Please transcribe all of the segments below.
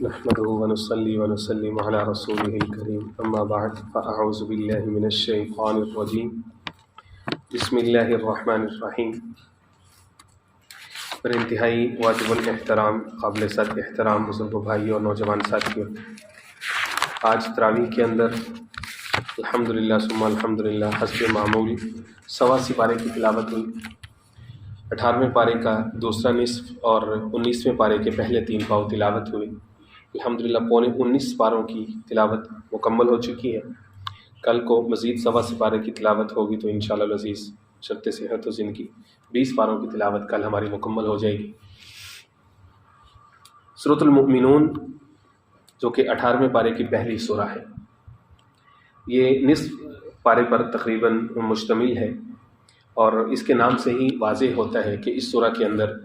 نحمده ونصلي ونسلم على رسوله الكريم اما بعد فاعوذ بالله من الشيطان الرجيم بسم اللہ الرحمن الرحیم۔ پر انتہائی واجب الاحترام، قابل صد احترام بزرگ بھائیوں اور نوجوان ساتھیوں، آج تراویح کے اندر الحمدللہ ثم الحمدللہ حسب معمول 100 پارے کی تلاوت ہوئی۔ 18ویں پارے کا دوسرا نصف اور 19ویں پارے کے پہلے 3 پاؤ تلاوت ہوئی۔ الحمدللہ پونے 19 پاروں کی تلاوت مکمل ہو چکی ہے۔ کل کو مزید 100 پارے کی تلاوت ہوگی تو انشاءاللہ العزیز شرط صحت و زندگی 20 پاروں کی تلاوت کل ہماری مکمل ہو جائے گی۔ سورۃ المؤمنون جو کہ 18ویں پارے کی پہلی سورہ ہے، یہ نصف پارے پر تقریباً مشتمل ہے، اور اس کے نام سے ہی واضح ہوتا ہے کہ اس سورہ کے اندر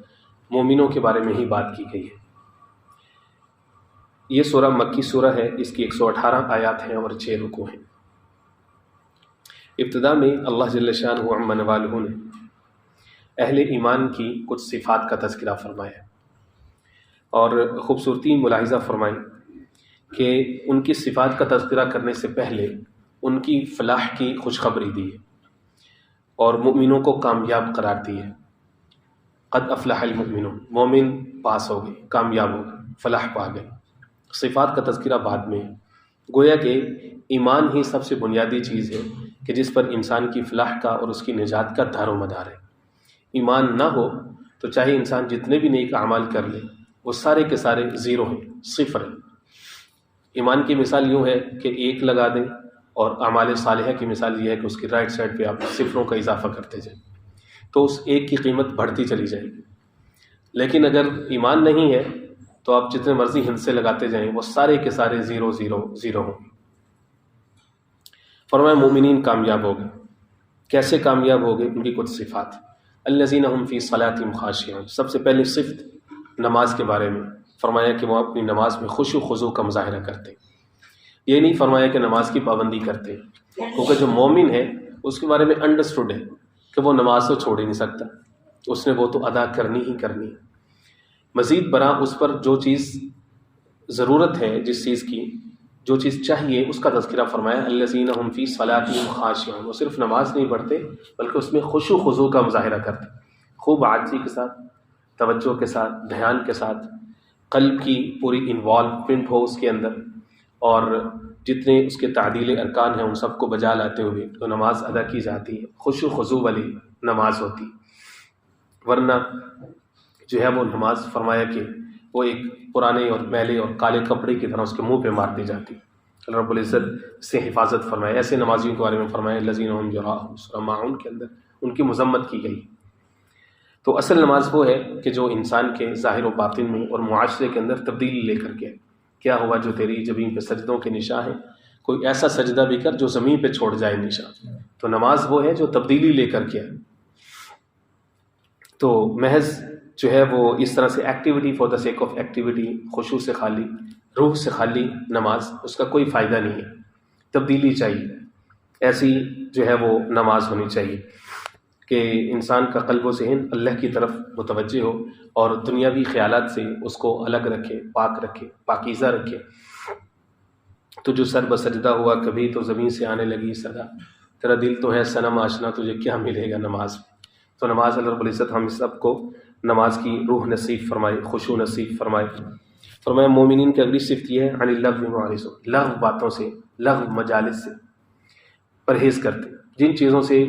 مومنوں کے بارے میں ہی بات کی گئی ہے۔ یہ سورہ مکی سورہ ہے، اس کی 118 آیات ہیں اور 6 رکوع ہیں۔ ابتدا میں اللہ جل شانہ عم نوالہ نے اہل ایمان کی کچھ صفات کا تذکرہ فرمایا اور خوبصورتی ملاحظہ فرمائی کہ ان کی صفات کا تذکرہ کرنے سے پہلے ان کی فلاح کی خوشخبری دی ہے اور مومنوں کو کامیاب قرار دی ہے۔ قد افلح المؤمنون، مومن پاس ہو گئے، کامیاب ہو گئے، فلاح پا گئے۔ صفات کا تذکرہ بعد میں، گویا کہ ایمان ہی سب سے بنیادی چیز ہے کہ جس پر انسان کی فلاح کا اور اس کی نجات کا دار و مدار ہے۔ ایمان نہ ہو تو چاہے انسان جتنے بھی نیک اعمال کر لے، وہ سارے کے سارے زیرو ہیں، صفر ہیں۔ ایمان کی مثال یوں ہے کہ 1 لگا دیں، اور اعمال صالحہ کی مثال یہ ہے کہ اس کی رائٹ سائڈ پہ آپ صفروں کا اضافہ کرتے جائیں تو اس 1 کی قیمت بڑھتی چلی جائے گی۔ لیکن اگر ایمان نہیں ہے تو آپ جتنے مرضی ہندسے لگاتے جائیں وہ سارے کے سارے زیرو زیرو زیرو ہوں گے۔ فرمایا مومنین کامیاب ہو گئے۔ کیسے کامیاب ہو گئے؟ ان کی کچھ صفات۔ الذین هم فی صلاتہم خاشعون، سب سے پہلی صفت نماز کے بارے میں فرمایا کہ وہ اپنی نماز میں خشوع و خضوع کا مظاہرہ کرتے۔ یہ نہیں فرمایا کہ نماز کی پابندی کرتے، کیونکہ جو مومن ہے اس کے بارے میں انڈرسٹوڈ ہے کہ وہ نماز تو چھوڑ ہی نہیں سکتا، اس نے وہ تو ادا کرنی ہی کرنی ہے۔ مزید برآں اس پر جو چیز ضرورت ہے، جس چیز کی جو چیز چاہیے، اس کا تذکرہ فرمایا الذین هم فی صلاتہم خاشعون۔ وہ صرف نماز نہیں پڑھتے بلکہ اس میں خشوع و خضوع کا مظاہرہ کرتے، خوب عاجزی کے ساتھ، توجہ کے ساتھ، دھیان کے ساتھ، قلب کی پوری انوالومنٹ ہو اس کے اندر، اور جتنے اس کے تعدیل ارکان ہیں ان سب کو بجا لاتے ہوئے تو نماز ادا کی جاتی ہے، خشوع و خضوع والی نماز ہوتی۔ ورنہ جو ہے وہ نماز فرمایا کہ وہ ایک پرانے اور میلے اور کالے کپڑے کی طرح اس کے منہ پہ مار دی جاتی۔ اللہ رب العزت سے حفاظت فرمائے۔ ایسے نمازیوں کے بارے میں فرمایا الذین هم یراءون، سورہ ماعون کے اندر ان کی مذمت کی گئی۔ تو اصل نماز وہ ہے کہ جو انسان کے ظاہر و باطن میں اور معاشرے کے اندر تبدیلی لے کر کے، کیا ہوا جو تیری جبین پہ سجدوں کے نشاں ہیں، کوئی ایسا سجدہ بھی کر جو زمین پہ چھوڑ جائے نشاں۔ تو نماز وہ ہے جو تبدیلی لے کر کے۔ تو محض جو ہے وہ اس طرح سے activity for the sake of activity, خشوع سے خالی، روح سے خالی نماز، اس کا کوئی فائدہ نہیں ہے۔ تبدیلی چاہیے، ایسی جو ہے وہ نماز ہونی چاہیے کہ انسان کا قلب و ذہن اللہ کی طرف متوجہ ہو اور دنیاوی خیالات سے اس کو الگ رکھے، پاک رکھے، پاکیزہ رکھے۔ تو جو سر بسجدہ ہوا کبھی تو زمین سے آنے لگی صدا، تیرا دل تو ہے صنم آشنا، تجھے کیا ملے گا نماز میں۔ تو نماز اللہ رب العزت ہم سب کو نماز کی روح نصیب فرمائے، خشوع نصیب فرمائے۔ فرمایا مومنین کی اگلی صفت یہ ہے عن اللغو معرضون، لغو باتوں سے، لغو مجالس سے پرہیز کرتے، جن چیزوں سے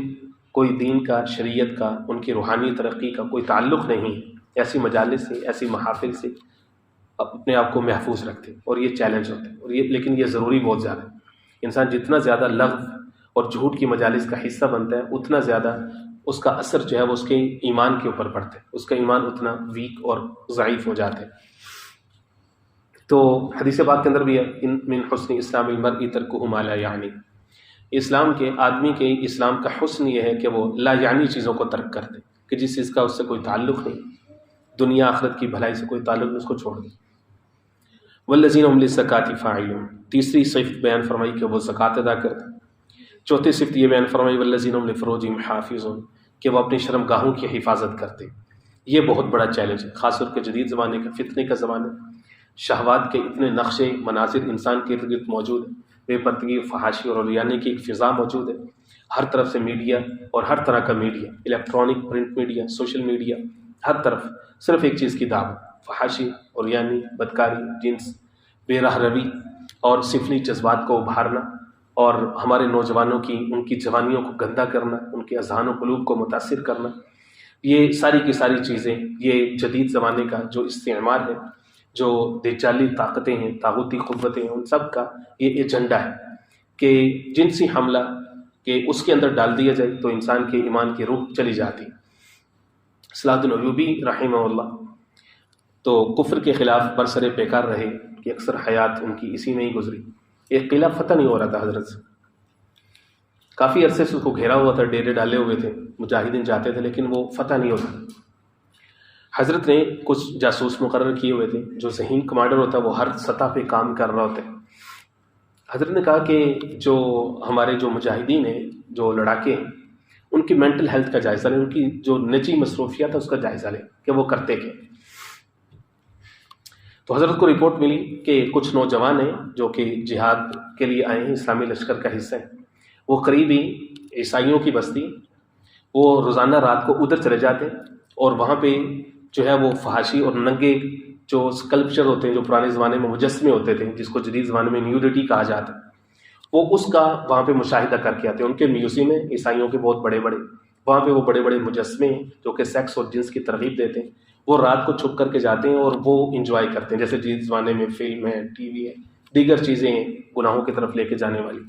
کوئی دین کا، شریعت کا، ان کی روحانی ترقی کا کوئی تعلق نہیں ہے، ایسی مجالس سے، ایسی محافل سے اپنے آپ کو محفوظ رکھتے، اور یہ چیلنج ہوتا ہے، اور یہ لیکن یہ ضروری بہت زیادہ ہے۔ انسان جتنا زیادہ لغو اور جھوٹ کی مجالس کا حصہ بنتا ہے اتنا زیادہ اس کا اثر جو ہے وہ اس کے ایمان کے اوپر پڑتا ہے، اس کا ایمان اتنا ویک اور ضعیف ہو جاتا ہے۔ تو حدیث پاک کے اندر بھی ہے ان من حسن اسلام المرء ترکہ ما لا یعنی، اسلام کے آدمی کے اسلام کا حسن یہ ہے کہ وہ لا یعنی چیزوں کو ترک کر دے، کہ جس چیز کا اس سے کوئی تعلق نہیں، دنیا آخرت کی بھلائی سے کوئی تعلق نہیں، اس کو چھوڑ دے۔ والذین هم للزکاۃ فاعلون، تیسری صفت بیان فرمائی کہ وہ زکوٰۃ ادا کرتے۔ چوتھی صفت یہ بیان فرمائی والذین هم لفروجہم حافظون، کہ وہ اپنی شرم گاہوں کی حفاظت کرتے۔ یہ بہت بڑا چیلنج ہے، خاص طور پہ جدید زمانے کا، فتنے کا زمانہ، شہوات کے اتنے نقشے مناظر انسان کے ارد گرد موجود ہیں، بے پردگی، فحاشی اور عریانی کی ایک فضا موجود ہے، ہر طرف سے میڈیا اور ہر طرح کا media, electronic, print media, social media, ہر طرف صرف ایک چیز کی دعوت، فحاشی، عریانی، بدکاری، جنس، بے راہ روی اور سفلی جذبات کو ابھارنا، اور ہمارے نوجوانوں کی ان کی جوانیوں کو گندا کرنا، ان کے اذہان و قلوب کو متاثر کرنا، یہ ساری کی ساری چیزیں، یہ جدید زمانے کا جو استعمار ہے، جو دجالی طاقتیں ہیں، طاغوتی قوتیں ہیں، ان سب کا یہ ایجنڈا ہے کہ جنسی حملہ کہ اس کے اندر ڈال دیا جائے تو انسان کے ایمان کی روح چلی جاتی۔ صلاح الدین ایوبی رحمہ اللہ تو کفر کے خلاف برسر پیکار رہے کہ اکثر حیات ان کی اسی میں ہی گزری۔ ایک قلعہ فتح نہیں ہو رہا تھا حضرت سے، کافی عرصے سے اس کو گھیرا ہوا تھا، ڈیرے ڈالے ہوئے تھے، مجاہدین جاتے تھے لیکن وہ فتح نہیں ہوتا۔ حضرت نے کچھ جاسوس مقرر کیے ہوئے تھے، جو ذہین کمانڈر ہوتا ہے وہ ہر سطح پہ کام کر رہا ہوتا ہے۔ حضرت نے کہا کہ جو ہمارے جو مجاہدین ہیں، جو لڑاکے ہیں، ان کی مینٹل ہیلتھ کا جائزہ لیں، ان کی جو نجی مصروفیات ہے اس کا جائزہ لیں کہ وہ کرتے کیا۔ تو حضرت کو رپورٹ ملی کہ کچھ نوجوان ہیں جو کہ جہاد کے لیے آئے ہیں، اسلامی لشکر کا حصہ ہیں، وہ قریبی عیسائیوں کی بستی، وہ روزانہ رات کو ادھر چلے جاتے ہیں اور وہاں پہ جو ہے وہ فحاشی اور ننگے جو اسکلپچر ہوتے ہیں، جو پرانے زمانے میں مجسمے ہوتے تھے جس کو جدید زمانے میں نیوڈیٹی کہا جاتا ہے، وہ اس کا وہاں پہ مشاہدہ کر کے آتے ہیں۔ ان کے میوزیم ہیں عیسائیوں کے بہت بڑے بڑے، وہاں پہ وہ بڑے بڑے مجسمے ہیں جو کہ سیکس اور جنس کی ترغیب دیتے ہیں، وہ رات کو چھپ کر کے جاتے ہیں اور وہ انجوائے کرتے ہیں، جیسے جدید زمانے میں فلم ہے، ٹی وی ہے، دیگر چیزیں ہیں گناہوں کی طرف لے کے جانے والی،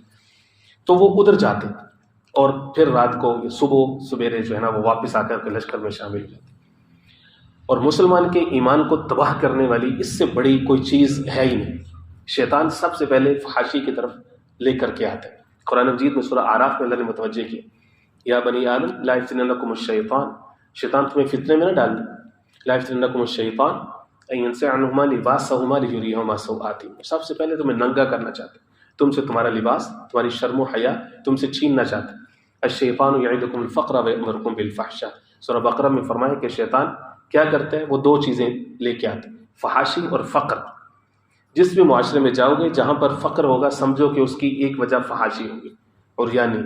تو وہ ادھر جاتے ہیں اور پھر رات کو صبح سویرے جو ہے نا وہ واپس آ کر کے لشکر میں شامل ہو جاتے ہیں۔ اور مسلمان کے ایمان کو تباہ کرنے والی اس سے بڑی کوئی چیز ہے ہی نہیں۔ شیطان سب سے پہلے فحاشی کی طرف لے کر کے آتا ہے۔ قرآن مجید میں سورہ اعراف میں اللہ نے متوجہ کیا، یا بنی آدم لا یفتننکم الشیطان، شیطان تمہیں فتنے میں نہ ڈال دے، لا یفتننکم الشیطان ان ینزع عنہما لباسہما لیریہما سوآتہما، سب سے پہلے تمہیں ننگا کرنا چاہتے ہیں، تم سے تمہارا لباس، تمہاری شرم و حیا تم سے چھیننا چاہتے ہیں۔ الشیطان یعدکم الفقر ویأمرکم بالفحشاء، سورہ بقرہ میں فرمایا کہ شیطان کیا کرتا ہے، وہ دو چیزیں لے کے آتے ہیں، فحاشی اور فقر۔ جس بھی معاشرے میں جاؤ گے جہاں پر فقر ہوگا سمجھو کہ اس کی ایک وجہ فحاشی ہوگی اور یعنی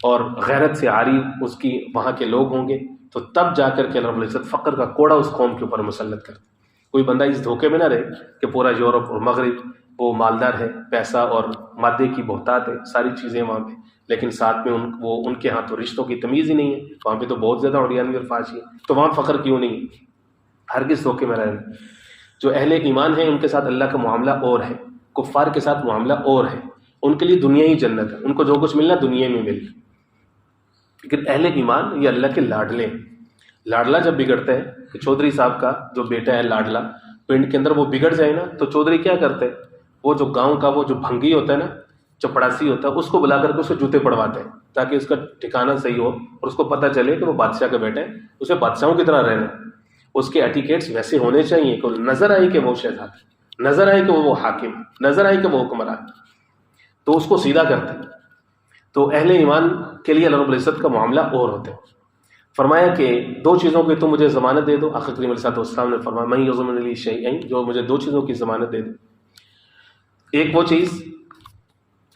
اور غیرت سے عاری اس کی وہاں کے لوگ ہوں گے، تو تب جا کر کے اللہ رب العزت فقر کا کوڑا اس قوم کے اوپر مسلط کرتے۔ کوئی بندہ اس دھوکے میں نہ رہے کہ پورا یورپ اور مغرب وہ مالدار ہے، پیسہ اور مادے کی بہتات ہے، ساری چیزیں وہاں پہ، لیکن ساتھ میں ان کے ہاں تو رشتوں کی تمیز ہی نہیں ہے، وہاں پہ تو بہت زیادہ عریانی اور فحاشی ہے، تو وہاں فقر کیوں نہیں؟ ہرگز دھوکے میں رہنا۔ جو اہل ایمان ہیں ان کے ساتھ اللہ کا معاملہ اور ہے، کفار کے ساتھ معاملہ اور ہے، ان کے لیے دنیا ہی جنت ہے، ان کو جو کچھ ملنا دنیا میں مل۔ لیکن اہل ایمان یہ اللہ کے لاڈلے ہیں۔ لاڈلا جب بگڑتا ہے کہ چودھری صاحب کا جو بیٹا ہے لاڈلا پنڈ کے اندر وہ بگڑ جائے نا، تو چودھری کیا کرتے ہیں، وہ جو گاؤں کا وہ جو بھنگی ہوتا ہے نا، چپڑاسی ہوتا ہے، اس کو بلا کر کے اسے جوتے پڑواتے ہیں تاکہ اس کا ٹھکانہ صحیح ہو اور اس کو پتہ چلے کہ وہ بادشاہ کا بیٹا ہے، اسے بادشاہوں کی طرح رہنا ہے، اس کے ایٹیکیٹس ویسے ہونے چاہیے کہ نظر آئے کہ وہ شہزادہ، نظر آئے کہ وہ حاکم، نظر آئے کہ وہ حکمران، تو اس کو سیدھا کرتے ہیں۔ تو اہل ایمان کے لیے اللہ رب العزت کا معاملہ اور ہوتا ہے۔ فرمایا کہ دو چیزوں کی تم مجھے ضمانت دے دو، آقا کریم علیہ السلام نے فرمایا من یضمن لی شیئین، جو مجھے دو چیزوں کی ضمانت دے دے۔ ایک وہ چیز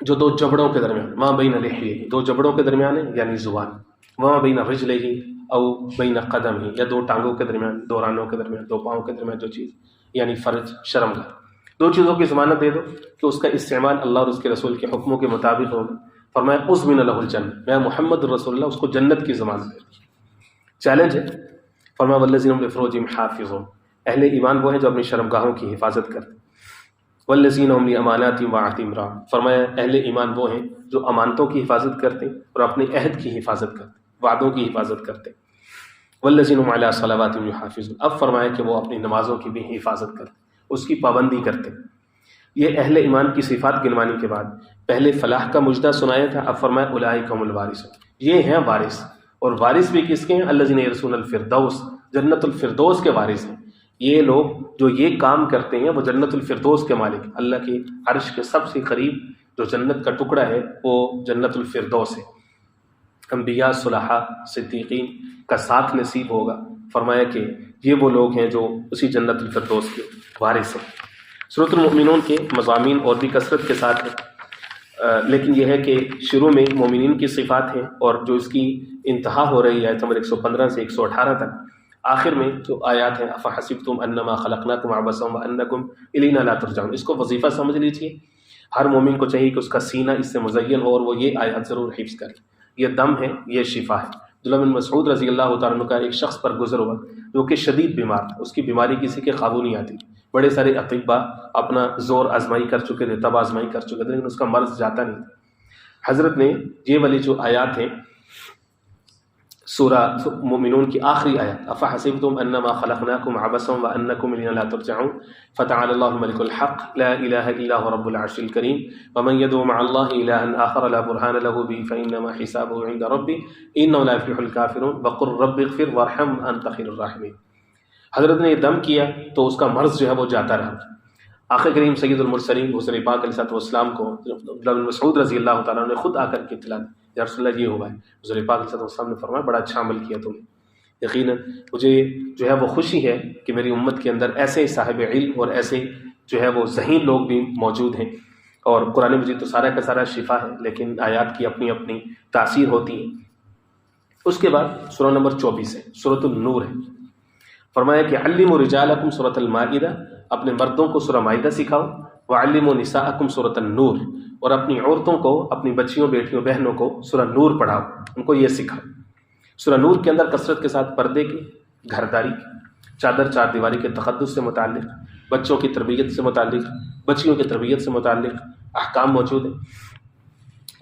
جو دو جبڑوں کے درمیان، ما بین لحیہ، دو جبڑوں کے درمیان ہے یعنی زبان، وما بین رجلہ او بین قدمہ، یا دو ٹانگوں کے درمیان، دو رانوں کے درمیان، دو پاؤں کے درمیان جو چیز یعنی فرج، شرمگاہ، دو چیزوں کی ضمانت دے دو کہ اس کا استعمال اللہ اور اس کے رسول کے حکموں کے مطابق ہوگا۔ فرمایا اضمن لہ الجنہ، میں محمد رسول اللہ اس کو جنت کی ضمانت دے دوں۔ چیلنج ہے۔ فرمایا والذین هم لفروجہم حافظون، اہل ایمان وہ ہیں جو اپنی شرمگاہوں کی حفاظت کرتے ہیں۔ والذین هم لاماناتہم وعہدہم راعون، فرمایا اہل ایمان وہ ہیں جو امانتوں کی حفاظت کرتے ہیں اور اپنے عہد کی حفاظت کرتے ہیں، وعدوں کی حفاظت کرتے ہیں۔ والذین هم علی صلواتہم یحافظون، اب فرمایا کہ وہ اپنی نمازوں کی بھی حفاظت کرتے ہیں، اس کی پابندی کرتے ہیں۔ یہ اہل ایمان کی صفات گنوانے کے بعد پہلے فلاح کا مجدہ سنایا تھا، اب فرمایا اولئک هم الوارثون، یہ ہیں وارث، اور وارث بھی کس کے ہیں؟ الذین یرثون الفردوس، جنت الفردوس کے وارث ہیں۔ یہ لوگ جو یہ کام کرتے ہیں وہ جنت الفردوس کے مالک، اللہ کی عرش کے سب سے قریب جو جنت کا ٹکڑا ہے وہ جنت الفردوس ہے۔ انبیاء، صلحاء، صدیقین کا ساتھ نصیب ہوگا۔ فرمایا کہ یہ وہ لوگ ہیں جو اسی جنت الفردوس کے وارث ہیں۔ سورۃ المؤمنون کے مضامین اور بھی کثرت کے ساتھ ہیں، لیکن یہ ہے کہ شروع میں مومنین کی صفات ہیں، اور جو اس کی انتہا ہو رہی ہے آیت نمبر 115 سے 118 تک، آخر میں جو آیات ہیں افحسبتم انما خلقناکم عبثا وانکم الینا لا ترجعون، اس کو وظیفہ سمجھ لیجیے۔ ہر مومن کو چاہیے کہ اس کا سینہ اس سے مزین ہو، اور وہ یہ آیات ضرور حفظ کرے۔ یہ دم ہے، یہ شفا ہے۔ عبداللہ بن مسعود رضی اللہ تعالیٰ عنہ کا ایک شخص پر گزر ہوا جو کہ شدید بیمار تھا، اس کی بیماری کسی کے قابو نہیں آتی، بڑے سارے اطباء اپنا زور آزمائی کر چکے تھے، تب آزمائی کر چکے تھے، لیکن اس کا مرض جاتا نہیں تھا۔ حضرت نے یہ والی جو آیات ہیں سورہ مومنون کی آخری آیت افحسبتم انما خلقناکم عبثا وانکم الینا لا ترجعون فتعالی اللہ الملک الحق لا الہ الا هو رب العرش الکریم ومن يدعو مع الله الها آخر لا برهان له به فانما حسابه عند ربه انه لا يفلح الكافرون وقل رب اغفر وارحم انت خیر الراحمین۔ حضرت نے یہ دم کیا تو اس کا مرض جو ہے وہ جاتا رہا۔ آخر کریم سید المرسلین حضور پاک علیہ السلام کو عبداللہ بن مسعود رضی اللہ تعالیٰ عنہ نے خود آ کر کے اطلاع دی، یا رسول اللہ یہ ہوا ہے۔ حضور پاک علیہ السلام نے فرمایا بڑا اچھا عمل کیا تم نے، یقیناً مجھے جو ہے وہ خوشی ہے کہ میری امت کے اندر ایسے صاحب علم اور ایسے جو ہے وہ ذہین لوگ بھی موجود ہیں۔ اور قرآن مجید تو سارا کا سارا شفا ہے، لیکن آیات کی اپنی اپنی تاثیر ہوتی ہے۔ اس کے بعد سورہ نمبر 24 ہے، سورۃ النور ہے۔ فرمایا کہ علموا رجالکم سورۃ المائدہ، اپنے مردوں کو سورہ مائدہ سکھاؤ، وعلموا نساءکم سورۃ النور، اور اپنی عورتوں کو، اپنی بچیوں، بیٹیوں، بہنوں کو سورہ نور پڑھاؤ، ان کو یہ سکھاؤ۔ سورہ نور کے اندر کثرت کے ساتھ پردے کی، گھرداری کی، چادر چار دیواری کے تقدس سے متعلق، بچوں کی تربیت سے متعلق، بچیوں کی تربیت سے متعلق احکام موجود ہیں،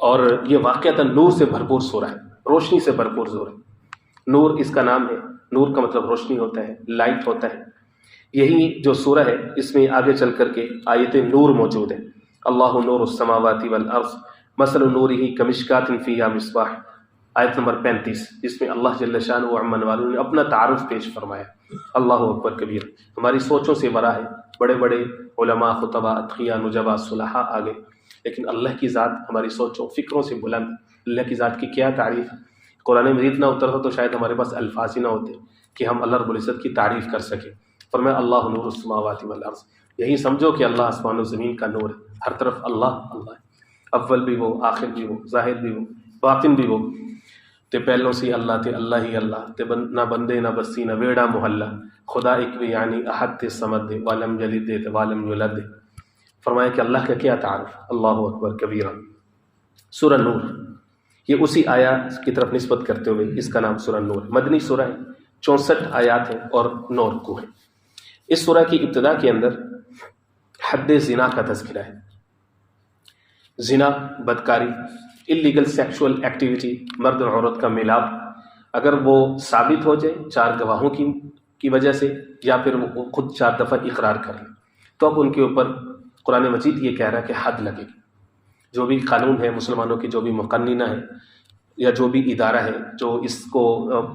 اور یہ واقعتاً نور سے بھرپور سورہ ہے، روشنی سے بھرپور سورہ ہے۔ نور اس کا نام ہے، نور کا مطلب روشنی ہوتا ہے، لائٹ ہوتا ہے۔ یہی جو سورہ ہے اس میں آگے چل کر کے آیت نور موجود ہے۔ اللہ نور السماوات والارض مثل نورہ کمشکات فیہا مصباح، آیت نمبر 35، جس میں اللہ جل شانہ و عمن والوں نے اپنا تعارف پیش فرمایا۔ اللہ اکبر کبیر، ہماری سوچوں سے بڑا ہے، بڑے بڑے علماء، خطباء، اتقیاء، نجباء، صلحاء آگے، لیکن اللہ کی ذات ہماری سوچوں فکروں سے بلند۔ اللہ کی ذات کی کیا تعریف ہے، قرآن مجید نہ اترتا تو شاید ہمارے پاس الفاظ ہی نہ ہوتے کہ ہم اللہ رب العزت کی تعریف کر سکیں۔ فرمایا اللہ نور السماوات والارض، یہی سمجھو کہ اللہ آسمان و زمین کا نور ہے، ہر طرف اللہ اللہ ہے، اول بھی وہ، آخر بھی وہ، ظاہر بھی وہ، باطن بھی وہ، تے پہلوں سے اللہ تے اللہ ہی اللہ، تے نہ بندے نہ بستی نہ ویڑا محلہ، خدا ایک بھی یعنی احد تے سمد دے، والم جلد دے تے والم یولد دے۔ فرمایا کہ اللہ کا کیا تعارف، اللہ اکبر کبیرہ۔ سورہ نور یہ اسی آیات کی طرف نسبت کرتے ہوئے اس کا نام سورہ نور، مدنی سورہ ہے، 64 آیات ہیں اور 9 رکوع ہیں۔ اس سورہ کی ابتدا کے اندر حد زنا کا تذکرہ ہے۔ زنا، بدکاری، اللیگل سیکشول ایکٹیویٹی، مرد اور عورت کا ملاپ، اگر وہ ثابت ہو جائے 4 گواہوں کی وجہ سے، یا پھر وہ خود 4 دفعہ اقرار کر لیں، تو اب ان کے اوپر قرآن مجید یہ کہہ رہا ہے کہ حد لگے گی۔ جو بھی قانون ہے مسلمانوں کی، جو بھی مقننہ ہے یا جو بھی ادارہ ہے جو اس کو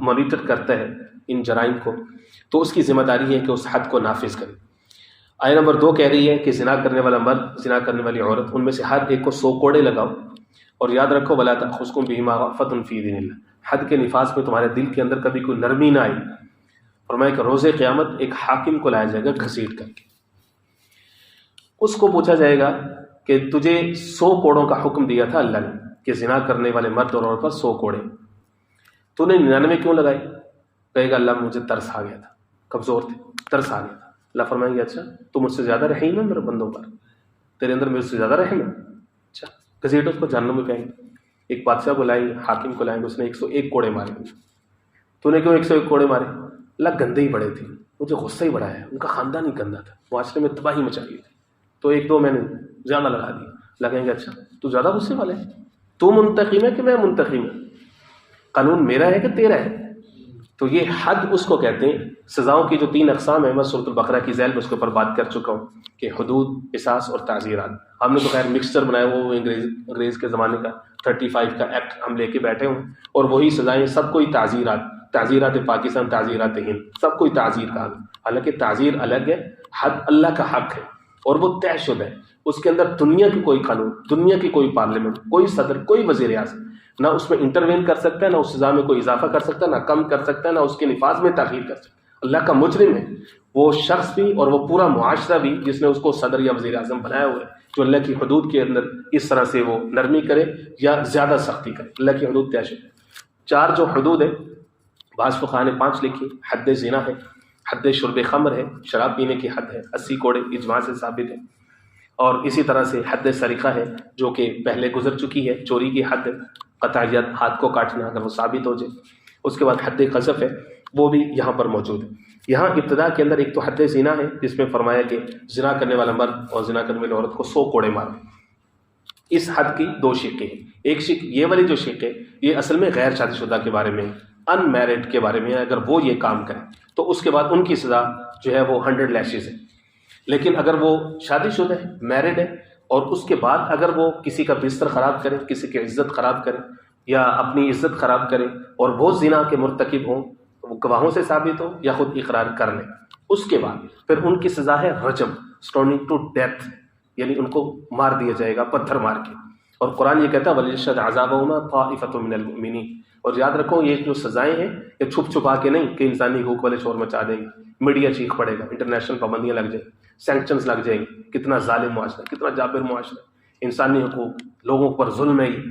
مانیٹر کرتا ہے ان جرائم کو، تو اس کی ذمہ داری ہے کہ اس حد کو نافذ کرے۔ آیت نمبر 2 کہہ رہی ہے کہ زنا کرنے والا مرد، زنا کرنے والی عورت، ان میں سے ہر ایک کو 100 کوڑے لگاؤ، اور یاد رکھو وَلَا تَأْخُذْكُمْ بِهِمَا رَأْفَةٌ فِي دِينِ اللَّهِ، حد کے نفاذ میں تمہارے دل کے اندر کبھی کوئی نرمی نہ آئی۔ فرمایا کہ روز قیامت ایک حاکم کو لایا جائے گا گھسیٹ کر کے، اس کو پوچھا جائے گا کہ تجھے 100 کوڑوں کا حکم دیا تھا اللہ نے کہ زنا کرنے والے مرد اور عورت پر 100 کوڑے، تو نے 99 کیوں لگائے؟ کہے گا اللہ مجھے ترس آ گیا تھا، کمزور تھے، ترس آ گیا تھا۔ اللہ فرمائیں گے اچھا تو مجھ سے زیادہ رحیم ہے میرے بندوں پر، تیرے اندر میرے سے زیادہ رحم ہے، اچھا گھسیٹ اس کو جہنم میں پھینک۔ ایک بادشاہ کو لائیں گے، حاکم کو لائیں گے، اس نے 101 کوڑے مارے، تو نے کیوں 101 کوڑے مارے؟ اللہ گندے ہی بڑے تھے، مجھے غصہ ہی بڑا ہے، ان کا خاندان ہی گندا تھا، معاشرے میں تباہی مچائی تھی، تو 1-2 میں نے زیادہ لگا دی۔ لگیں گے اچھا تو زیادہ غصے والے ہے، تو منتقم ہے کہ میں منتقم ہوں؟ قانون میرا ہے کہ تیرا ہے؟ تو یہ حد اس کو کہتے ہیں۔ سزاؤں کی جو 3 اقسام ہیں، میں سورۃ البقرہ کی ذیل میں اس کے اوپر بات کر چکا ہوں کہ حدود، قصاص اور تعزیرات۔ ہم نے تو خیر مکسچر بنایا، وہ انگریز کے زمانے کا 35 کا ایکٹ ہم لے کے بیٹھے ہوں، اور وہی سزائیں سب کوئی تعزیرات پاکستان، تعزیرات ہند، سب کوئی تعزیر کہا، حالانکہ تعزیر الگ ہے، حد اللہ کا حق ہے اور وہ طے شدہ ہے۔ اس کے اندر دنیا کی کوئی قانون، دنیا کی کوئی پارلیمنٹ، کوئی صدر، کوئی وزیر اعظم نہ اس میں انٹروین کر سکتا ہے، نہ اس سزا میں کوئی اضافہ کر سکتا ہے، نہ کم کر سکتا ہے، نہ اس کے نفاذ میں تاخیر کر سکتا ہے۔ اللہ کا مجرم ہے وہ شخص بھی اور وہ پورا معاشرہ بھی جس نے اس کو صدر یا وزیر اعظم بنایا ہوا ہے، جو اللہ کی حدود کے اندر اس طرح سے وہ نرمی کرے یا زیادہ سختی کرے۔ اللہ کی حدود طے شدہ 4 جو حدود ہیں، بعض فقہاء نے 5 لکھی۔ حد زنا ہے، حد شرب خمر ہے، شراب پینے کی حد ہے، 80 کوڑے اجماع سے ثابت ہے، اور اسی طرح سے حد سرقہ ہے جو کہ پہلے گزر چکی ہے، چوری کی حد ہے، قطع ید ہاتھ کو کاٹنا اگر وہ ثابت ہو جائے۔ اس کے بعد حد قذف ہے، وہ بھی یہاں پر موجود ہے۔ یہاں ابتدا کے اندر ایک تو حد زنا ہے جس میں فرمایا کہ زنا کرنے والا مرد اور زنا کرنے والی عورت کو 100 کوڑے مارے۔ اس حد کی 2 شقیں ہیں، ایک شق یہ والی جو شق ہے یہ اصل میں غیر شادی شدہ کے بارے میں، ان میرڈ کے بارے میں، اگر وہ یہ کام کریں تو اس کے بعد ان کی سزا جو ہے وہ 100 لیشز ہے۔ لیکن اگر وہ شادی شدہ ہے، میرڈ ہے، اور اس کے بعد اگر وہ کسی کا بستر خراب کرے، کسی کی عزت خراب کرے یا اپنی عزت خراب کرے اور وہ زنا کے مرتکب ہوں، وہ گواہوں سے ثابت ہو یا خود اقرار کر لیں، اس کے بعد پھر ان کی سزا ہے رجم، سٹوننگ ٹو ڈیتھ، یعنی ان کو مار دیا جائے گا پتھر مار کے۔ اور قرآن یہ کہتا ہے وَلْيَشْهَدْ عَذَابَهُمَا طَائِفَةٌ مِّنَ الْمُؤْمِنِينَ، اور یاد رکھو یہ جو سزائیں ہیں یہ چھپ چھپا کے نہیں کہ انسانی حقوق والے شور مچا دیں گے، میڈیا چیخ پڑے گا، انٹرنیشنل پابندیاں لگ جائیں گی، سینکشنز لگ جائیں گی، کتنا ظالم معاشرہ، کتنا جابر معاشرہ، انسانی حقوق، لوگوں پر ظلم ہے یہ۔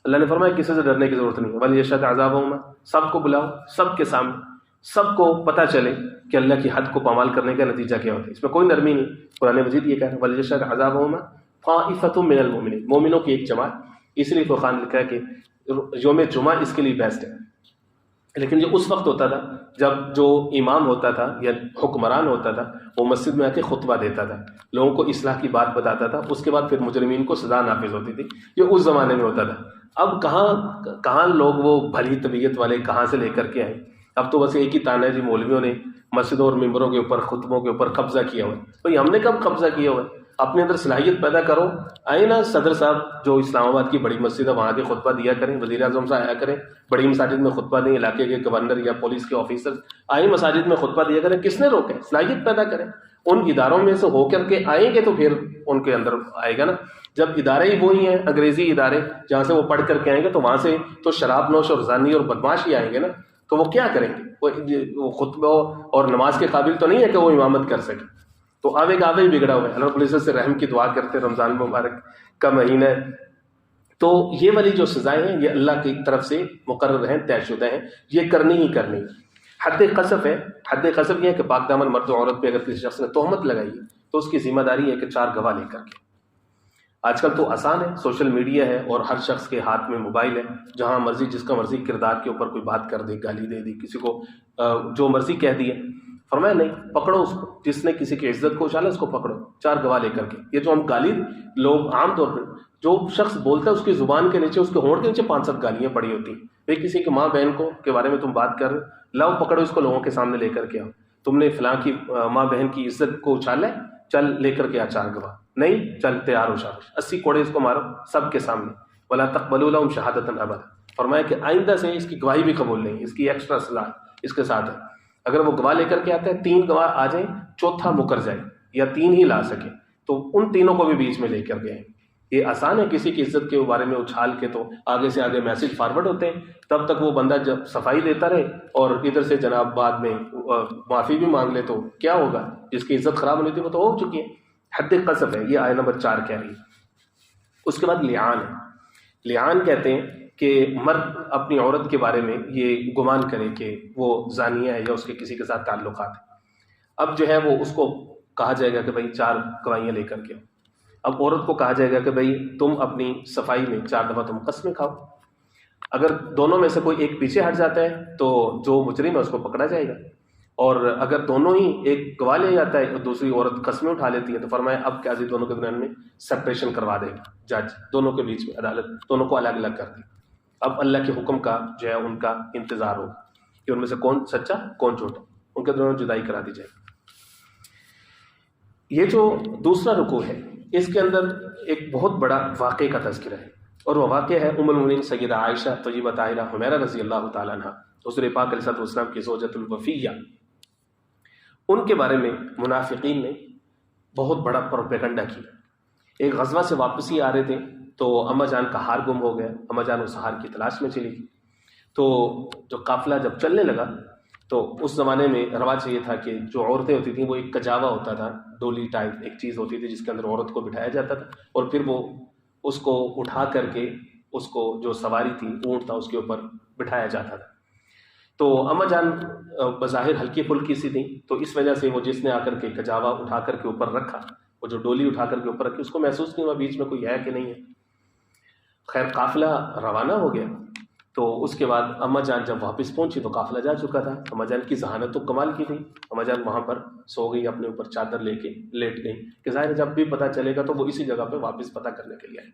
اللہ نے فرمایا کسی سے ڈرنے کی ضرورت نہیں ہے، وَلْيَشْهَدْ عَذَابَهُمَا، سب کو بلاؤ، سب کے سامنے، سب کو پتہ چلے کہ اللہ کی حد کو پامال کرنے کا نتیجہ کیا ہوتا ہے، اس میں کوئی نرمی نہیں۔ قرآن مجید یہ کہہ رہا ہے وَلْيَشْهَدْ عَذَابَهُمَا طَائِفَةٌ مِّنَ الْمُؤْمِنِينَ، مومنوں کی ایک جماعت، اس لیے فقہاء نے لکھا ہے کہ یوم جمعہ اس کے لیے بیسٹ ہے۔ لیکن یہ اس وقت ہوتا تھا جب جو امام ہوتا تھا یا حکمران ہوتا تھا وہ مسجد میں آ کے خطبہ دیتا تھا، لوگوں کو اصلاح کی بات بتاتا تھا، اس کے بعد پھر مجرمین کو سزا نافذ ہوتی تھی۔ یہ اس زمانے میں ہوتا تھا۔ اب کہاں لوگ وہ بھلی طبیعت والے کہاں سے لے کر کے آئے؟ اب تو بس ایک ہی تانا ہے جی، مولویوں نے مسجدوں اور ممبروں کے اوپر، خطبوں کے اوپر قبضہ کیا ہوا ہے۔ بھائی ہم نے کب قبضہ کیا ہوا ہے؟ اپنے اندر صلاحیت پیدا کرو، آئے نا صدر صاحب جو اسلام آباد کی بڑی مسجد ہے وہاں کے خطبہ دیا کریں، وزیر اعظم سے آیا کریں، بڑی مساجد میں خطبہ دیں، علاقے کے گورنر یا پولیس کے آفیسر آئیں مساجد میں خطبہ دیا کریں۔ کس نے روکے؟ صلاحیت پیدا کریں، ان اداروں میں سے ہو کر کے آئیں گے تو پھر ان کے اندر آئے گا نا۔ جب ادارے ہی وہی ہیں انگریزی ادارے جہاں سے وہ پڑھ کر کے آئیں گے تو وہاں سے تو شراب نوش اور زانی اور بدماش ہی آئیں گے نا، تو وہ کیا کریں گے؟ وہ خطبہ اور نماز کے قابل تو نہیں ہے کہ وہ امامت کر سکے، تو آوے کا آوے ہی بگڑا ہوا ہے۔ اللہ رب العزت سے رحم کی دعا کرتے، رمضان مبارک کا مہینہ ہے، تو یہ والی جو سزائیں ہیں یہ اللہ کی طرف سے مقرر ہیں، طے شدہ ہیں، یہ کرنی ہی کرنی۔ حد قذف ہے، حد قذف یہ ہے کہ پاک دامن مرد و عورت پہ اگر کسی شخص نے تہمت لگائی تو اس کی ذمہ داری ہے کہ 4 گواہ لے کر کے۔ آج کل تو آسان ہے، سوشل میڈیا ہے اور ہر شخص کے ہاتھ میں موبائل ہے، جہاں مرضی جس کا مرضی کردار کے اوپر کوئی بات کر دے، گالی دے دی، کسی کو جو مرضی کہہ دیا۔ فرمایا نہیں، پکڑو اس کو، جس نے کسی کی عزت کو اچھالا اس کو پکڑو 4 گواہ لے کر کے۔ یہ جو ہم گالی لوگ عام طور پہ جو شخص بولتا ہے اس کی زبان کے نیچے، اس کے ہونٹ کے نیچے 5-7 گالیاں پڑی ہوتی ہیں۔ بھائی کسی کی ماں بہن کو کے بارے میں تم بات کر رہے، لاؤ پکڑو اس کو، لوگوں کے سامنے لے کر کے آؤ۔ تم نے فلاں کی ماں بہن کی عزت کو اچھالا ہے، چل لے کر کے آ 4 گواہ، نہیں چل تیار ہو شاباش، 80 کوڑے اس کو مارو سب کے سامنے۔ ولا تقبلوا لهم شهادة ابدا، فرمایا کہ آئندہ سے اس کی گواہی بھی قبول نہیں، اس کی ایکسٹرا صلاح اس کے ساتھ ہے۔ اگر وہ گواہ لے کر کے آتا ہے، 3 گواہ آ جائیں، چوتھا مکر جائے یا 3 ہی لا سکے تو ان تینوں کو بھی بیچ میں لے کر کے آئیں۔ یہ آسان ہے، کسی کی عزت کے بارے میں اچھال کے تو آگے سے آگے میسج فارورڈ ہوتے ہیں، تب تک وہ بندہ جب صفائی دیتا رہے اور ادھر سے جناب بعد میں معافی بھی مانگ لے تو کیا ہوگا؟ جس کی عزت خراب ہونی تھی وہ تو ہو چکی ہے۔ حد قذف ہے، یہ آیت نمبر 4 کہہ رہی ہے۔ اس کے بعد لعان ہے۔ لعان کہتے ہیں کہ مرد اپنی عورت کے بارے میں یہ گمان کرے کہ وہ زانیہ ہے یا اس کے کسی کے ساتھ تعلقات ہیں۔ اب جو ہے وہ اس کو کہا جائے گا کہ بھائی 4 گواہیاں لے کر کے آؤ۔ اب عورت کو کہا جائے گا کہ بھائی تم اپنی صفائی میں 4 دفعہ تم قسمیں کھاؤ۔ اگر دونوں میں سے کوئی ایک پیچھے ہٹ جاتا ہے تو جو مجرم ہے اس کو پکڑا جائے گا، اور اگر دونوں ہی ایک گواہ لے جاتا ہے اور دوسری عورت قسمیں اٹھا لیتی ہے تو فرمایا اب قاضی دونوں کے درمیان میں سپریشن کروا دے گا، جج دونوں کے بیچ میں عدالت دونوں کو الگ الگ کر دے۔ اب اللہ کے حکم کا جو ہے ان کا انتظار ہوگا کہ ان میں سے کون سچا کون جھوٹا، ان کے دونوں جدائی کرا دی جائے۔ یہ جو دوسرا رکوع ہے اس کے اندر ایک بہت بڑا واقعے کا تذکرہ ہے، اور وہ واقعہ ہے ام المؤمنین سیدہ عائشہ طیبہ طاہرہ حمیرہ رضی اللہ تعالیٰ عنہ، حضور پاک علیہ الصلوۃ والسلام کی زوجۃ الوفیہ۔ ان کے بارے میں منافقین نے بہت بڑا پروپیگنڈا کیا۔ ایک غزوہ سے واپس ہی آ رہے تھے تو اماں جان کا ہار گم ہو گیا، اماں جان اس ہار کی تلاش میں چلی گئی۔ تو جو قافلہ جب چلنے لگا تو اس زمانے میں رواج یہ تھا کہ جو عورتیں ہوتی تھیں وہ ایک کجاوا ہوتا تھا، ڈولی ٹائپ ایک چیز ہوتی تھی جس کے اندر عورت کو بٹھایا جاتا تھا، اور پھر وہ اس کو اٹھا کر کے اس کو جو سواری تھی اونٹ تھا اس کے اوپر بٹھایا جاتا تھا۔ تو اماں جان بظاہر ہلکی پھلکی سی تھیں، تو اس وجہ سے وہ جس نے آ کر کے کجاوا اٹھا کر کے اوپر رکھا، وہ جو ڈولی اٹھا کر کے اوپر رکھی، اس کو محسوس نہیں ہوا بیچ میں کوئی ہے کہ نہیں ہے۔ خیر قافلہ روانہ ہو گیا، تو اس کے بعد اماں جان جب واپس پہنچی تو قافلہ جا چکا تھا۔ اماں جان کی ذہانت تو کمال کی تھی، اماں جان وہاں پر سو گئی، اپنے اوپر چادر لے کے لیٹ گئی کہ ظاہر جب بھی پتہ چلے گا تو وہ اسی جگہ پہ واپس پتہ کرنے کے لیے آئے۔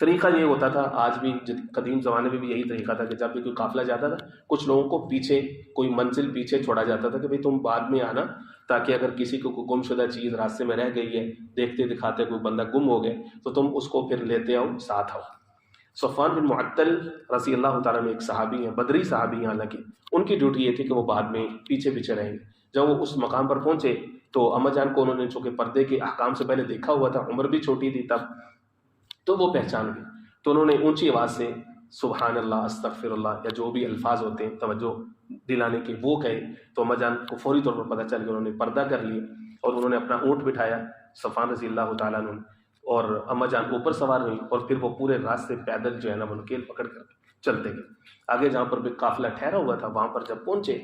طریقہ یہ ہوتا تھا، آج بھی قدیم زمانے میں بھی یہی طریقہ تھا کہ جب بھی کوئی قافلہ جاتا تھا کچھ لوگوں کو پیچھے کوئی منزل پیچھے چھوڑا جاتا تھا کہ بھئی تم بعد میں آنا، تاکہ اگر کسی کو کوئی گم شدہ چیز راستے میں رہ گئی ہے، دیکھتے دکھاتے کوئی بندہ گم ہو گئے تو تم اس کو پھر لیتے آؤ، ساتھ آؤ۔ صفوان بن معطل رضی اللہ تعالیٰ میں ایک صحابی ہیں، بدری صحابی ہیں، حالانکہ ان کی ڈیوٹی یہ تھی کہ وہ بعد میں پیچھے پیچھے رہیں گے۔ جب وہ اس مقام پر پہنچے تو اماں جان کو انہوں نے چونکہ پردے کے احکام سے پہلے دیکھا ہوا تھا، عمر بھی چھوٹی تھی تب، تو وہ پہچان گئی، تو انہوں نے اونچی آواز سے سبحان اللہ، استغفر اللہ، یا جو بھی الفاظ ہوتے ہیں توجہ دلانے کے وہ کہے، تو اماں جان کو فوری طور پر پتہ چل گیا، انہوں نے پردہ کر لیا اور انہوں نے اپنا اونٹ بٹھایا صفوان رضی اللہ تعالیٰ عنہ، اور اماں جان اوپر سوار ہوئی، اور پھر وہ پورے راستے پیدل جو ہے نا وہ نکیل پکڑ کر چلتے گئے۔ آگے جہاں پر بھی قافلہ ٹھہرا ہوا تھا وہاں پر جب پہنچے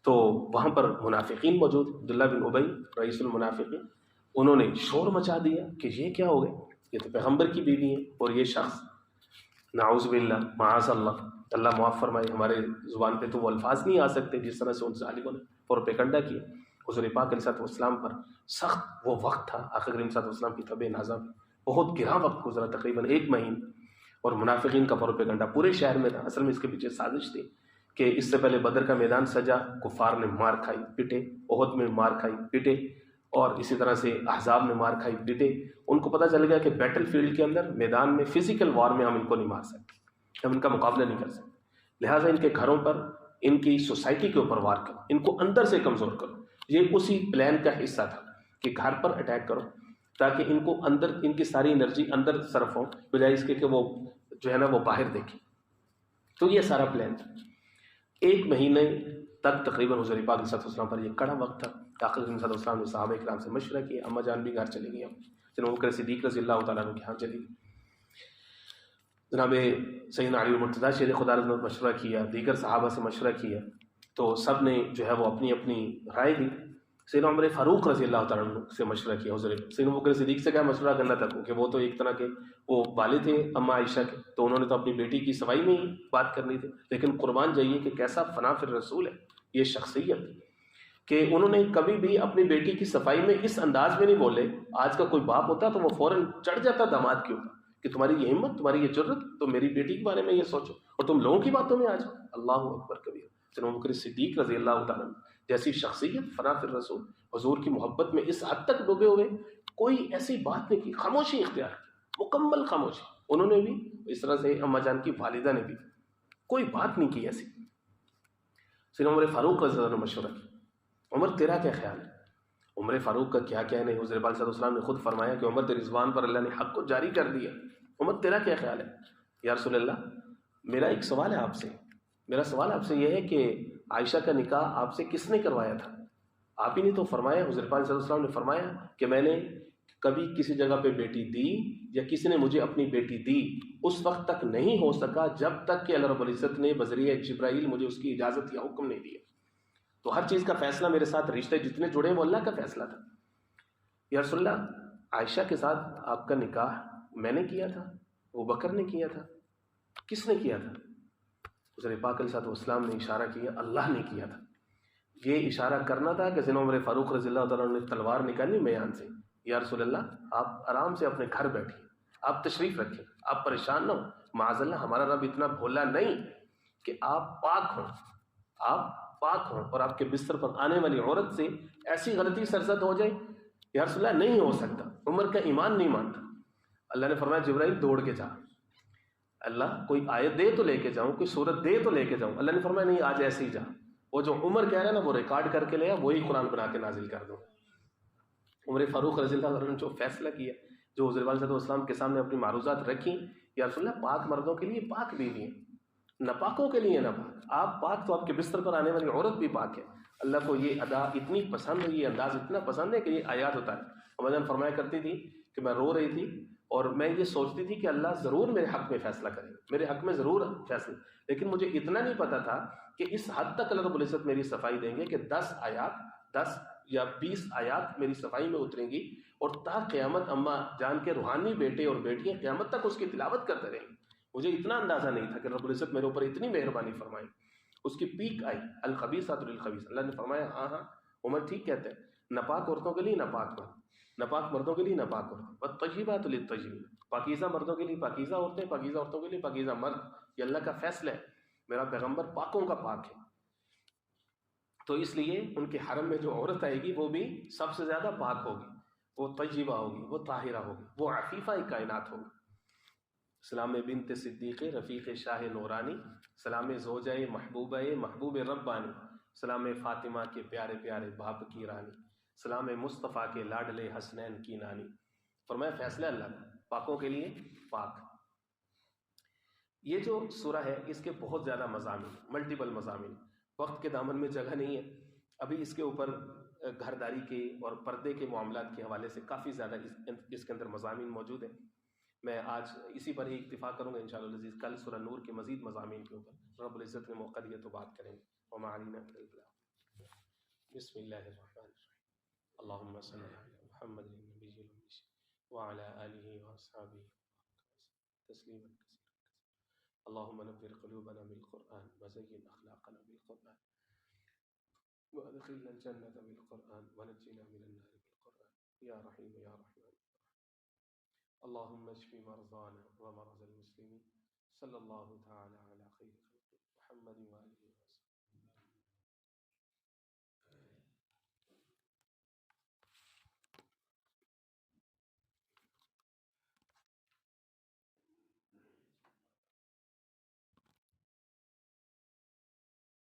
تو وہاں پر منافقین موجود، عبداللہ بن ابی رئیس المنافقین، انہوں نے شور مچا دیا کہ یہ کیا ہو گئے، یہ تو پیغمبر کی بیوی ہے، اور یہ شخص نعوذ باللہ معاذ اللہ، اللہ معاف فرمائے، ہمارے زبان پہ تو وہ الفاظ نہیں آ سکتے جس طرح سے ان ظالموں نے پروپیگنڈا کیا حضور پاک علیہ السلام پر۔ سخت وہ وقت تھا، آقا کریم صلی اللہ علیہ وسلم کی طبع نازا میں بہت گراں وقت گزرا، تقریباً 1 مہینہ، اور منافقین کا پروپیگنڈا پورے شہر میں تھا۔ اصل میں اس کے پیچھے سازش تھی کہ اس سے پہلے بدر کا میدان سجا، کفار نے مار کھائی پٹے، احد میں مار کھائی پٹے، اور اسی طرح سے احزاب میں مار کھائی پٹے۔ ان کو پتہ چل گیا کہ بیٹل فیلڈ کے اندر، میدان میں، فزیکل وار میں ہم ان کو نہیں مار سکتے، ہم ان کا مقابلہ نہیں کر سکتے، لہٰذا ان کے گھروں پر، ان کی سوسائٹی کے اوپر وار کرو، ان کو اندر سے کمزور کرو۔ یہ اسی پلان کا حصہ تھا کہ گھر پر اٹیک کرو تاکہ ان کو اندر، ان کی ساری انرجی اندر صرف ہو، بجائے اس کے کہ وہ جو ہے نا وہ باہر دیکھیں۔ تو یہ سارا پلان تھا۔ 1 مہینے تک تقریباً حضور پاک صلی اللہ علیہ وسلم پر یہ کڑا وقت تھا۔ آقا صلی اللہ علیہ وسلم نے صحابہ کرام سے مشورہ کیا، اماں جان بھی گھر چلی گئی، جناب ابوبکر صدیق رضی اللہ تعالیٰ عنہ کے ہاں چلی گئی، جناب سیدنا علی المرتضیٰ شیر خدا رضی اللہ عنہ مشورہ کیا، دیگر صحابہ سے مشورہ کیا، تو سب نے جو ہے وہ اپنی اپنی رائے دی۔ سیدنا عمر فاروق رضی اللہ تعالیٰ عنہ سے مشورہ کیا حضور، سیدنا ابوبکر صدیق سے کیا مشورہ کرنا تھا، کیونکہ وہ تو ایک طرح کے وہ والد تھے اماں عائشہ کے، تو انہوں نے تو اپنی بیٹی کی سوائی میں ہی بات کرنی تھی، لیکن قربان جائیے کہ کیسا فنا فی الرسول ہے یہ شخصیت، کہ انہوں نے کبھی بھی اپنی بیٹی کی صفائی میں اس انداز میں نہیں بولے۔ آج کا کوئی باپ ہوتا تو وہ فوراً چڑھ جاتا داماد کے اوپر کہ تمہاری یہ ہمت، تمہاری یہ جرت، تو میری بیٹی کے بارے میں یہ سوچو اور تم لوگوں کی باتوں میں آ جاؤ۔ اللہ اکبر کبیر۔ سیدنا ابوبکر صدیق رضی اللہ تعالیٰ عنہ جیسی شخصیت، فنا فی الرسول، حضور کی محبت میں اس حد تک ڈوبے ہوئے، کوئی ایسی بات نہیں کی، خاموشی اختیار کی، مکمل خاموشی۔ انہوں نے بھی اس طرح سے اماں جان کی والدہ نے بھی کوئی بات نہیں کی ایسی۔ سیدنا عمر فاروق رضی اللہ عنہ نے مشورہ کیا، عمر تیرا کیا خیال ہے؟ عمر فاروق کا کیا کہنے، حضور پاک صلی اللہ علیہ وسلم نے خود فرمایا کہ عمر تیری زبان پر اللہ نے حق کو جاری کر دیا۔ عمر تیرا کیا خیال ہے؟ یا رسول اللہ، میرا ایک سوال ہے آپ سے، میرا سوال آپ سے یہ ہے کہ عائشہ کا نکاح آپ سے کس نے کروایا تھا؟ آپ ہی نے تو فرمایا، حضور پاک صلی اللہ علیہ وسلم نے فرمایا کہ میں نے کبھی کسی جگہ پہ بیٹی دی یا کسی نے مجھے اپنی بیٹی دی اس وقت تک نہیں ہو سکا جب تک کہ اللہ رب العزت نے بذریعہ جبرائیل مجھے اس کی اجازت یا حکم نہیں دیا۔ تو ہر چیز کا فیصلہ میرے ساتھ، رشتے جتنے جڑے ہیں وہ اللہ کا فیصلہ تھا۔ یا رسول اللہ، عائشہ کے ساتھ آپ کا نکاح میں نے کیا تھا، ابوبکر نے کیا تھا، کس نے کیا تھا؟ حضور پاک علیہ السلام نے اشارہ کیا، اللہ نے کیا تھا۔ یہ اشارہ کرنا تھا کہ سیدنا عمر فاروق رضی اللہ تعالیٰ عنہ نے تلوار نکالی میان سے، یا رسول اللہ آپ آرام سے اپنے گھر بیٹھیں، آپ تشریف رکھیں، آپ پریشان نہ ہوں، معاذ اللہ ہمارا رب اتنا بھولا نہیں کہ آپ پاک ہوں، آپ پاک ہوں اور آپ کے بستر پر آنے والی عورت سے ایسی غلطی سرزد ہو جائے، یا رسول اللہ نہیں ہو سکتا، عمر کا ایمان نہیں مانتا۔ اللہ نے فرمایا جبرائیل دوڑ کے جا، اللہ کوئی آیت دے تو لے کے جاؤں، کوئی صورت دے تو لے کے جاؤں۔ اللہ نے فرمایا نہیں، آج ایسے ہی جا، وہ جو عمر کہہ رہا ہے نا وہ ریکارڈ کر کے لے آ، وہی قرآن بنا کے نازل کر دو۔ عمر فاروق رضی اللہ عنہ نے جو فیصلہ کیا، جو حضور صلی اللہ علیہ وسلم کے سامنے اپنی معروضات رکھی، یا رسول اللہ پاک مردوں کے لیے پاک بیوی ہیں، ناپاکوں کے لیے ناپاک، آپ پاک تو آپ کے بستر پر آنے والی عورت بھی پاک ہے. اللہ کو یہ ادا اتنی پسند ہے، یہ انداز اتنا پسند ہے کہ یہ آیات ہوتا ہے. ہمیں فرمایا کرتی تھی کہ میں رو رہی تھی اور میں یہ سوچتی تھی کہ اللہ ضرور میرے حق میں فیصلہ کرے، میرے حق میں ضرور فیصلہ، لیکن مجھے اتنا نہیں پتا تھا کہ اس حد تک اللہ رب العزت میری صفائی دیں گے کہ 10 آیات 10 یا 20 آیات میری صفائی میں اتریں گی، اور تا قیامت اماں جان کے روحانی بیٹے اور بیٹیاں قیامت تک اس کی تلاوت کرتے رہیں گے. مجھے اتنا اندازہ نہیں تھا کہ رب العزت میرے اوپر اتنی مہربانی فرمائی. اس کی پیک آئی الخبیثات للخبیث، اللہ نے فرمایا ہاں ہاں عمر ٹھیک کہتے ہیں، ناپاک عورتوں کے لیے ناپاک مرد، ناپاک مردوں کے لیے ناپاک عورتیں، والطیبات للطیبین، پاکیزہ مردوں کے لیے پاکیزہ عورتیں، پاکیزہ عورتوں کے لیے پاکیزہ مرد. یہ اللہ کا فیصلہ ہے، میرا پیغمبر پاکوں کا پاک ہے. تو اس لیے ان کے حرم میں جو عورت آئے گی وہ بھی سب سے زیادہ پاک ہوگی، وہ طیبہ ہوگی، وہ طاہرہ ہوگی، وہ عفیفہ کائنات ہوگی. سلام بنت صدیق رفیق شاہ نورانی، سلام زوجہ محبوبہ محبوب ربانی، سلام فاطمہ کے پیارے پیارے باپ کی رانی، سلام مصطفیٰ کے لاڈلے حسنین کی نانی. فرمایا فیصلہ اللہ کا، پاکوں کے لیے پاک. یہ جو سورہ ہے اس کے بہت زیادہ مضامین، ملٹیپل مضامین، وقت کے دامن میں جگہ نہیں ہے. ابھی اس کے اوپر گھرداری کے اور پردے کے معاملات کے حوالے سے کافی زیادہ اس کے اندر مضامین موجود ہیں. میں آج اسی پر ہی اکتفا کروں گا انشاءاللہ العزیز. کل سورہ نور کے مزید مضامین کے اوپر رب العزت نے موقع دیا تو بات کریں گے. وما علینا الا البلاغ. بسم اللہ الرحمن الرحیم. اللہم صلی علی محمد النبی الامی وعلی آلہ واصحابہ تسلیما کثیرا. اللہم نور قلوبنا بالقرآن وزین اخلاقنا بالقرآن وادخلنا الجنة بالقرآن ونجنا من النار بالقرآن یا رحیم یا رحمان. اللهم اشف مرضانا ومرضى المسلمين. صلى الله تعالى على خير خلق محمد وآله